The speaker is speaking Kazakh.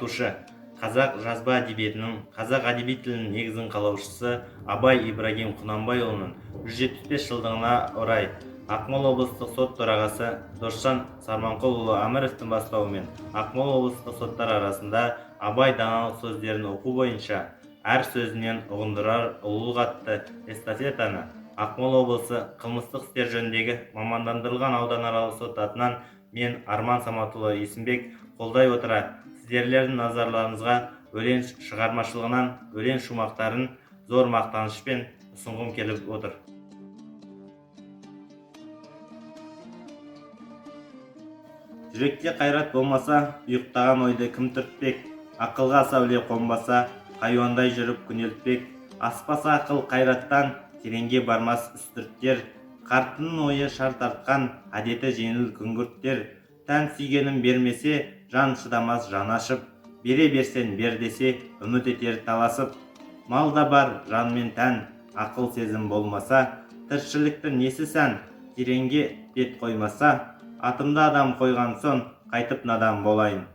ағартушы, қазақ жазба әдебиетінің, қазақ әдеби тілінің негізін қалаушысы Абай Ибрагим Құнанбайұлының 175 жылдығына орай Ақмола облыстық сот төрағасы Досжан Сарманқұлұлы Әміровтің бастауымен Ақмола облыстық соттар арасында Абай даналық сөздерін оқу бойынша әр сөзінен ұғындырар ұлылық атты эстафетаны Ақмола облысы қылмыстық істер жөніндегі мамандандырылған ауданаралық сот атынан мен Арман Саматұлы Есімбек қолдай отыра сіздерлердің назарларыңызға өлең шығармашылығынан өлең шумақтарын зор мақтанышпен ұсынғым келіп отыр. Жүректе қайрат болмаса, ұйықтаған ойды кім түртпек? Ақылға сәуле қонбаса, хайуандай жүріп күнелтпек. Аспаса ақыл қайраттан, тереңге бармас үстірттер. Қарттының ойы шар тартқан, әдеті жеңіл күңгірттер. Тән сүйгенін бермесе, жан шыдамас жан ашып. Бере берсен бер десе, үміт етер таласып. Мал да бар, жан мен тән, ақыл сезім болмаса, тіршіліктің несі сән, тереңге бет қоймаса, атымда адам қойған соң, қайтып надан болайын.